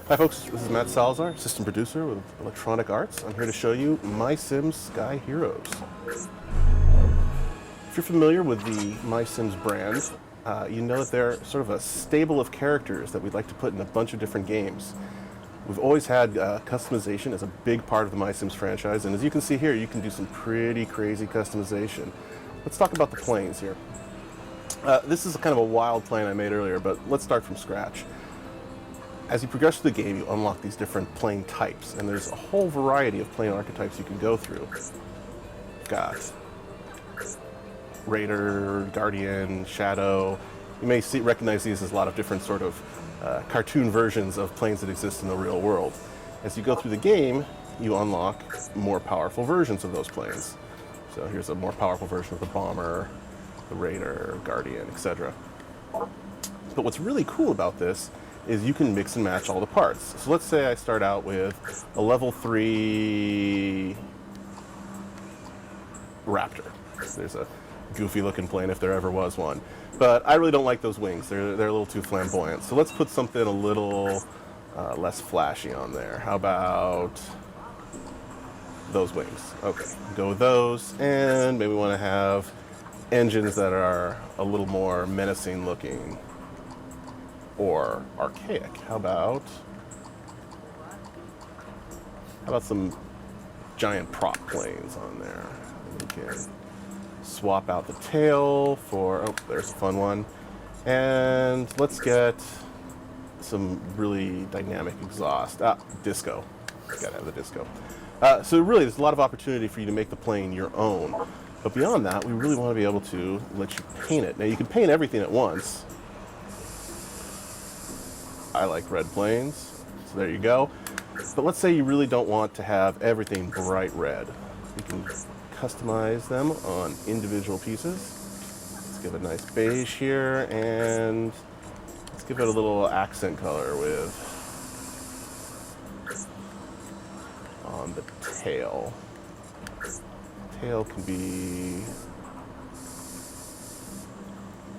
Hi folks, this is Matt Salazar, assistant producer with Electronic Arts. I'm here to show you MySims SkyHeroes. If you're familiar with the MySims brand, you know that they're sort of a stable of characters that we'd like to put in a bunch of different games. We've always had customization as a big part of the MySims franchise, and as you can see here, you can do some pretty crazy customization. Let's talk about the planes here. This is kind of a wild plane I made earlier, but let's start from scratch. As you progress through the game, you unlock these different plane types, and there's a whole variety of plane archetypes you can go through. You've got Raider, Guardian, Shadow. You may recognize these as a lot of different sort of cartoon versions of planes that exist in the real world. As you go through the game, you unlock more powerful versions of those planes. So here's a more powerful version of the Bomber, the Raider, Guardian, etc. But what's really cool about this is you can mix and match all the parts. So let's say I start out with a level 3 Raptor. There's a goofy looking plane if there ever was one. But I really don't like those wings. They're a little too flamboyant. So let's put something a little less flashy on there. How about those wings? Okay, go with those. And maybe we want to have engines that are a little more menacing looking or archaic. How about some giant prop planes on there? We can swap out the tail for, oh, there's a fun one. And let's get some really dynamic exhaust. Disco. Gotta have the disco. So really, there's a lot of opportunity for you to make the plane your own. But beyond that, we really want to be able to let you paint it. Now, you can paint everything at once. I like red planes, so there you go. But let's say you really don't want to have everything bright red. You can customize them on individual pieces. Let's give it a nice beige here, and let's give it a little accent color with on the tail. Tail can be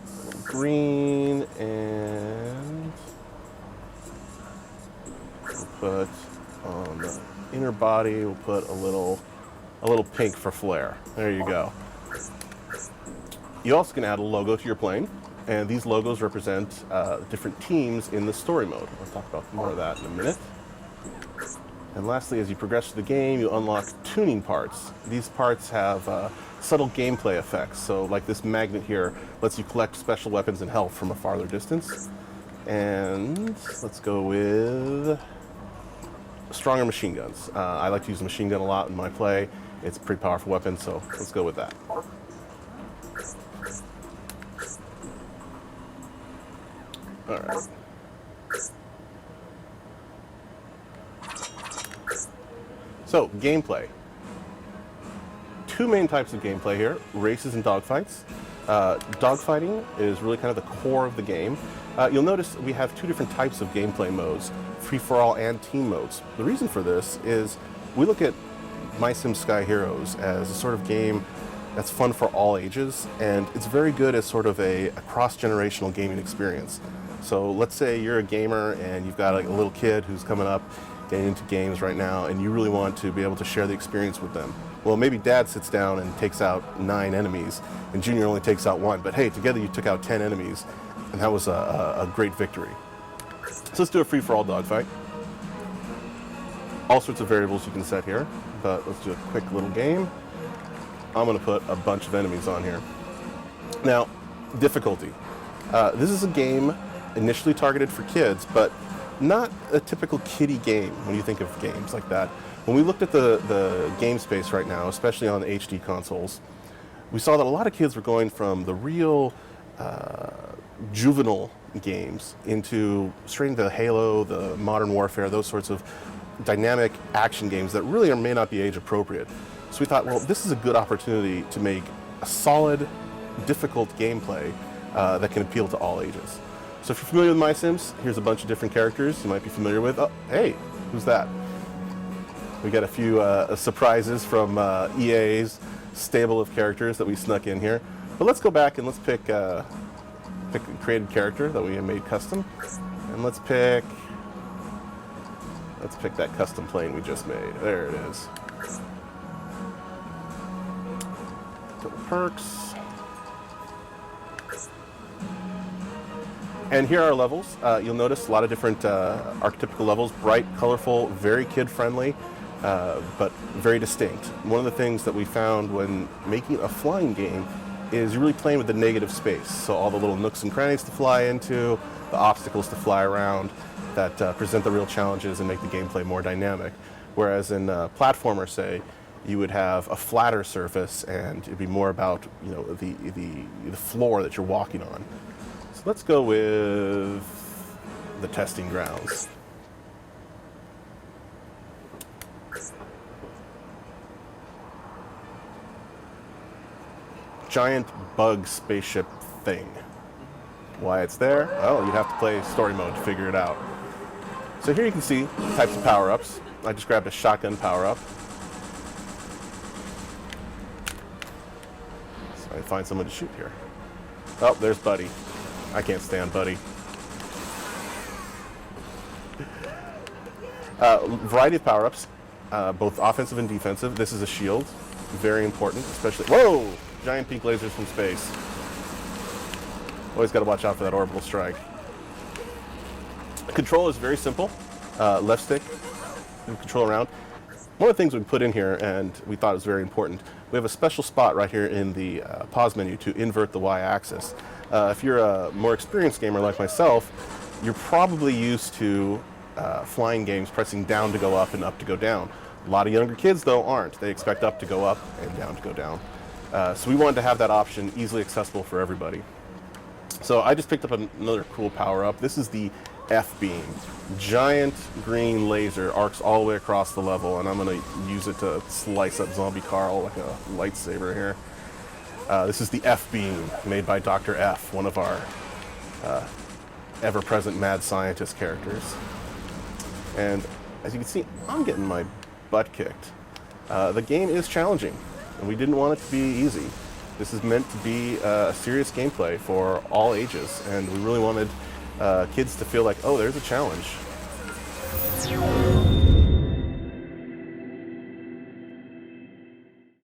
a little green, and put on the inner body, we'll put a little pink for flair. There you go. You also can add a logo to your plane, and these logos represent different teams in the story mode. I'll talk about more of that in a minute. And lastly, as you progress through the game, you unlock tuning parts. These parts have subtle gameplay effects. So like this magnet here lets you collect special weapons and health from a farther distance. And let's go with stronger machine guns. I like to use a machine gun a lot in my play. It's a pretty powerful weapon, so let's go with that. All right. So, gameplay. Two main types of gameplay here, races and dogfights. Dogfighting is really kind of the core of the game. You'll notice we have two different types of gameplay modes, free-for-all and team modes. The reason for this is we look at MySims SkyHeroes as a sort of game that's fun for all ages, and it's very good as sort of a cross-generational gaming experience. So let's say you're a gamer and you've got a little kid who's coming up, getting into games right now, and you really want to be able to share the experience with them. Well, maybe dad sits down and takes out 9 enemies, and Junior only takes out 1, but hey, together you took out 10 enemies, and that was a great victory. So let's do a free-for-all dogfight. All sorts of variables you can set here, but let's do a quick little game. I'm going to put a bunch of enemies on here. Now, difficulty. This is a game initially targeted for kids, but not a typical kiddie game when you think of games like that. When we looked at the game space right now, especially on the HD consoles, we saw that a lot of kids were going from the real juvenile games into straight into Halo, the Modern Warfare, those sorts of dynamic action games that really may not be age appropriate. So we thought, well, this is a good opportunity to make a solid, difficult gameplay that can appeal to all ages. So if you're familiar with MySims, here's a bunch of different characters you might be familiar with. Oh, hey, who's that? We got a few surprises from EA's stable of characters that we snuck in here. But let's go back and let's pick a created character that we have made custom. And let's pick Let's pick that custom plane we just made. There it is. Couple perks. And here are our levels. You'll notice a lot of different archetypical levels, bright, colorful, very kid-friendly, but very distinct. One of the things that we found when making a flying game is you're really playing with the negative space. So all the little nooks and crannies to fly into, the obstacles to fly around that present the real challenges and make the gameplay more dynamic. Whereas in platformer, say, you would have a flatter surface and it'd be more about, you know, the floor that you're walking on. So let's go with the testing grounds. Giant bug spaceship thing. Why it's there? Oh, you'd have to play story mode to figure it out. So here you can see types of power-ups. I just grabbed a shotgun power-up. So I find someone to shoot here. Oh, there's Buddy. I can't stand Buddy. Variety of power-ups, both offensive and defensive. This is a shield, very important, especially. Whoa! Giant pink lasers from space. Always got to watch out for that orbital strike. Control is very simple. Left stick, control around. One of the things we put in here, and we thought was very important, we have a special spot right here in the pause menu to invert the Y-axis. If you're a more experienced gamer like myself, you're probably used to flying games pressing down to go up and up to go down. A lot of younger kids, though, aren't. They expect up to go up and down to go down. So we wanted to have that option easily accessible for everybody. So I just picked up another cool power-up. This is the F-beam. Giant green laser arcs all the way across the level, and I'm going to use it to slice up zombie Carl like a lightsaber here. This is the F-beam, made by Dr. F, one of our ever-present mad scientist characters. And as you can see, I'm getting my butt kicked. The game is challenging, and we didn't want it to be easy. This is meant to be a serious gameplay for all ages, and we really wanted kids to feel like, oh, there's a challenge.